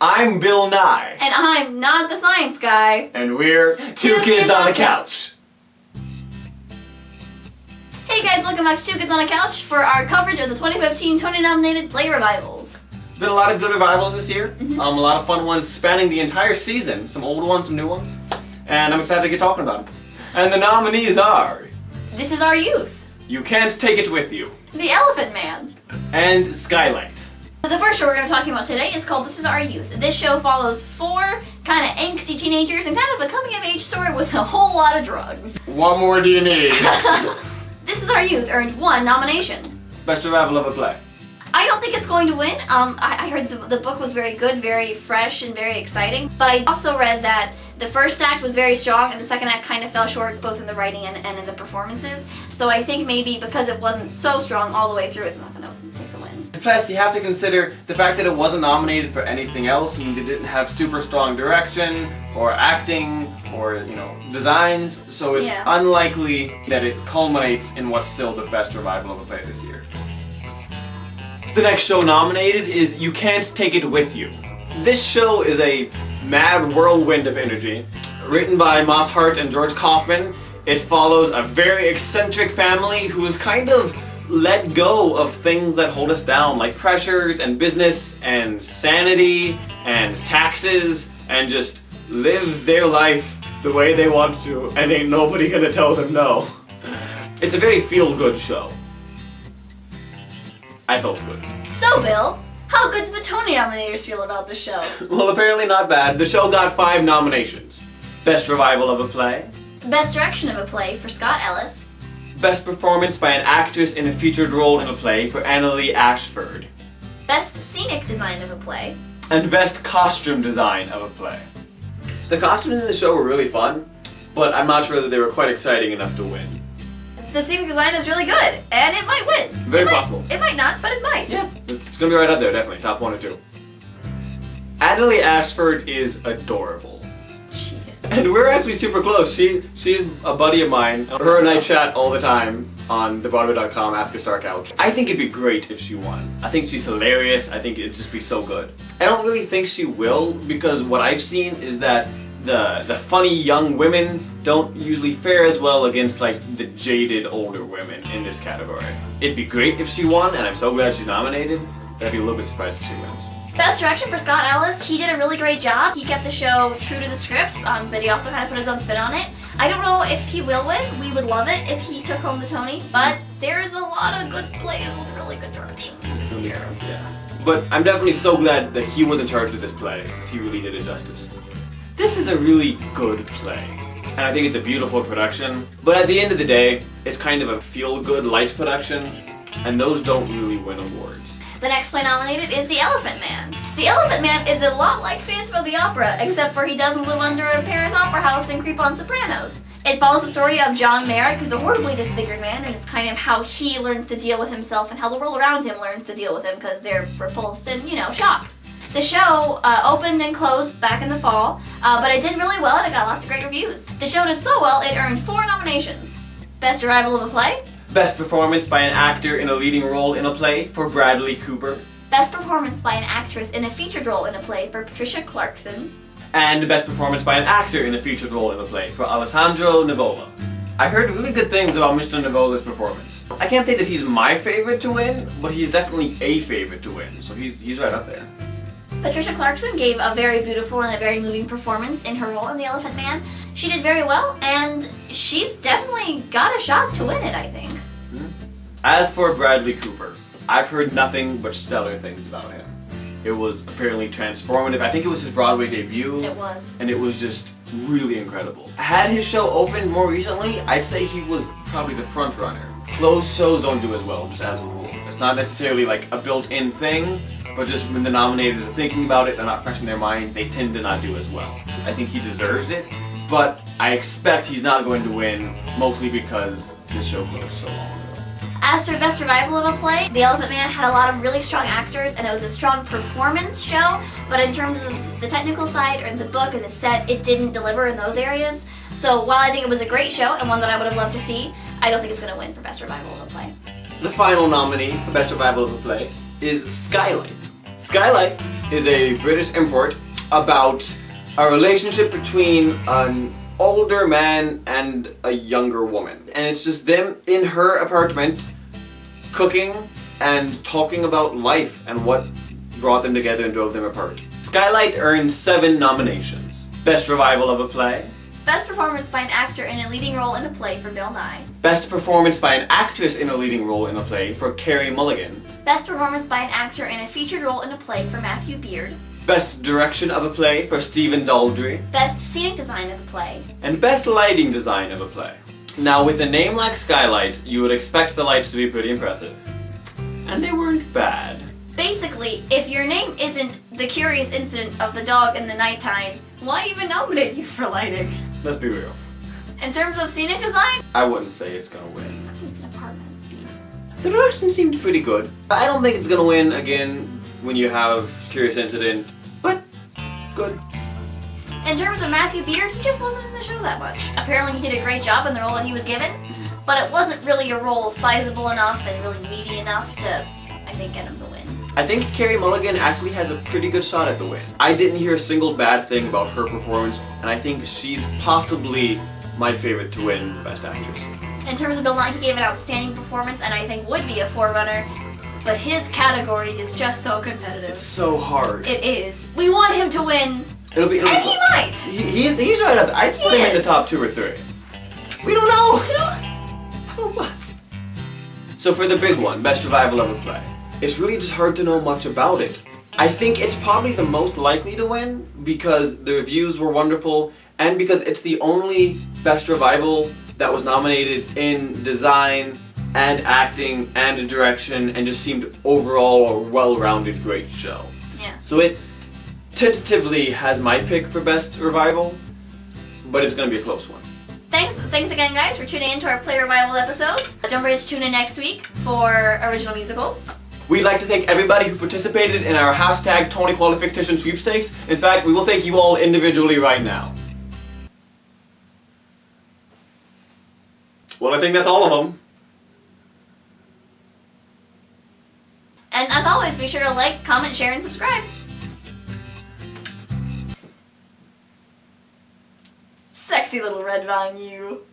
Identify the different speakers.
Speaker 1: I'm Bill Nye.
Speaker 2: And I'm not the science guy.
Speaker 1: And we're Two Kids on a Couch.
Speaker 2: Hey guys, welcome back to Two Kids on a Couch for our coverage of the 2015 Tony-nominated play revivals.
Speaker 1: Been a lot of good revivals this year. A lot of fun ones spanning the entire season. Some old ones, some new ones. And I'm excited to get talking about them. And the nominees are...
Speaker 2: This Is Our Youth.
Speaker 1: You Can't Take It With You.
Speaker 2: The Elephant Man.
Speaker 1: And Skylight.
Speaker 2: The first show we're going to be talking about today is called This Is Our Youth. This show follows four kind of angsty teenagers and kind of a coming-of-age story with a whole lot of drugs.
Speaker 1: What more do you need?
Speaker 2: This Is Our Youth earned one nomination.
Speaker 1: Best revival of a play.
Speaker 2: I don't think it's going to win. I heard the book was very good, very fresh, and very exciting. But I also read that the first act was very strong and the second act kind of fell short both in the writing and in the performances. So I think maybe because it wasn't so strong all the way through, it's not going to take the win.
Speaker 1: Plus, you have to consider the fact that it wasn't nominated for anything else and it didn't have super strong direction or acting or, designs. So it's unlikely that it culminates in what's still the best revival of a play this year. The next show nominated is You Can't Take It With You. This show is a mad whirlwind of energy. Written by Moss Hart and George Kaufman, it follows a very eccentric family who is kind of let go of things that hold us down, like pressures and business and sanity and taxes, and just live their life the way they want to, and ain't nobody gonna tell them no. It's a very feel-good show. I felt good.
Speaker 2: So, Bill, how good did the Tony nominators feel about the show?
Speaker 1: Well, apparently not bad. The show got 5 nominations. Best revival of a play.
Speaker 2: Best direction of a play for Scott Ellis.
Speaker 1: Best performance by an actress in a featured role in a play for Annalee Ashford.
Speaker 2: Best scenic design of a play.
Speaker 1: And best costume design of a play. The costumes in the show were really fun, but I'm not sure that they were quite exciting enough to win.
Speaker 2: The scenic design is really good, and it might win.
Speaker 1: Very possible.
Speaker 2: It might not, but it might.
Speaker 1: Yeah, it's gonna be right up there, definitely. Top 1 or 2. Annalee Ashford is adorable.
Speaker 2: She is.
Speaker 1: And we're actually super close. She's a buddy of mine. Her and I chat all the time on the Broadway.com Ask a Star Couch. I think it'd be great if she won. I think she's hilarious. I think it'd just be so good. I don't really think she will, because what I've seen is that the funny young women don't usually fare as well against like the jaded older women in this category. It'd be great if she won, and I'm so glad she's nominated. I'd be a little bit surprised if she wins.
Speaker 2: Best direction for Scott Ellis. He did a really great job. He kept the show true to the script, but he also kind of put his own spin on it. I don't know if he will win. We would love it if he took home the Tony, but there's a lot of good plays with really good direction this year.
Speaker 1: Yeah. But I'm definitely so glad that he was in charge of this play, because he really did it justice. This is a really good play, and I think it's a beautiful production, but at the end of the day, it's kind of a feel-good light production, and those don't really win awards.
Speaker 2: The next play nominated is The Elephant Man. The Elephant Man is a lot like Phantom of the Opera, except for he doesn't live under a Paris opera house and creep on sopranos. It follows the story of John Merrick, who's a horribly disfigured man, and it's kind of how he learns to deal with himself and how the world around him learns to deal with him because they're repulsed and, shocked. The show opened and closed back in the fall, but it did really well and it got lots of great reviews. The show did so well, it earned 4 nominations. Best revival of a play.
Speaker 1: Best performance by an actor in a leading role in a play for Bradley Cooper.
Speaker 2: Best performance by an actress in a featured role in a play for Patricia Clarkson.
Speaker 1: And best performance by an actor in a featured role in a play for Alessandro Nivola. I heard really good things about Mr. Nivola's performance. I can't say that he's my favorite to win, but he's definitely a favorite to win, so he's right up there.
Speaker 2: Patricia Clarkson gave a very beautiful and a very moving performance in her role in The Elephant Man. She did very well, and she's definitely got a shot to win it, I think.
Speaker 1: As for Bradley Cooper, I've heard nothing but stellar things about him. It was apparently transformative. I think it was his Broadway debut.
Speaker 2: It was.
Speaker 1: And it was just really incredible. Had his show opened more recently, I'd say he was probably the front runner. Closed shows don't do as well, just as a rule. It's not necessarily like a built-in thing, but just when the nominators are thinking about it, they're not fresh in their mind, they tend to not do as well. I think he deserves it, but I expect he's not going to win, mostly because this show closed so long ago.
Speaker 2: As for best revival of a play, The Elephant Man had a lot of really strong actors and it was a strong performance show, but in terms of the technical side or the book and the set, it didn't deliver in those areas. So while I think it was a great show and one that I would have loved to see, I don't think it's going to win for best revival of a play.
Speaker 1: The final nominee for best revival of a play is Skylight. Skylight is a British import about a relationship between an older man and a younger woman. And it's just them in her apartment cooking and talking about life and what brought them together and drove them apart. Skylight earned 7 nominations. Best revival of a play.
Speaker 2: Best performance by an actor in a leading role in a play for Bill Nye.
Speaker 1: Best performance by an actress in a leading role in a play for Carey Mulligan.
Speaker 2: Best performance by an actor in a featured role in a play for Matthew Beard.
Speaker 1: Best direction of a play for Stephen Daldry.
Speaker 2: Best scenic design of a play.
Speaker 1: And best lighting design of a play. Now, with a name like Skylight, you would expect the lights to be pretty impressive. And they weren't bad.
Speaker 2: Basically, if your name isn't The Curious Incident of the Dog in the Nighttime, why even nominate you for lighting?
Speaker 1: Let's be real.
Speaker 2: In terms of scenic design,
Speaker 1: I wouldn't say it's gonna win.
Speaker 2: it's an apartment.
Speaker 1: The direction seemed pretty good. I don't think it's gonna win again when you have Curious Incident, but good.
Speaker 2: In terms of Matthew Beard, he just wasn't in the show that much. Apparently he did a great job in the role that he was given, but it wasn't really a role sizable enough and really meaty enough to, I think, get him the win.
Speaker 1: I think Carey Mulligan actually has a pretty good shot at the win. I didn't hear a single bad thing about her performance, and I think she's possibly my favorite to win Best Actress.
Speaker 2: In terms of Bill Nye, he gave an outstanding performance and I think would be a forerunner, but his category is just so competitive.
Speaker 1: It's so hard.
Speaker 2: It is. We want him to win,
Speaker 1: It'll be
Speaker 2: and he might!
Speaker 1: He's right up there. I'd put him in the top 2 or 3. We don't know! So for the big one, Best Revival of a Play, it's really just hard to know much about it. I think it's probably the most likely to win because the reviews were wonderful and because it's the only Best Revival that was nominated in design and acting and direction and just seemed overall a well-rounded great show.
Speaker 2: Yeah.
Speaker 1: So it tentatively has my pick for Best Revival, but it's gonna be a close one.
Speaker 2: Thanks again, guys, for tuning in to our Play Revival episodes. Don't forget to tune in next week for original musicals.
Speaker 1: We'd like to thank everybody who participated in our hashtag Tony Qualification sweepstakes. In fact, we will thank you all individually right now. Well, I think that's all of them.
Speaker 2: And as always, be sure to like, comment, share, and subscribe. Sexy little red vine, you.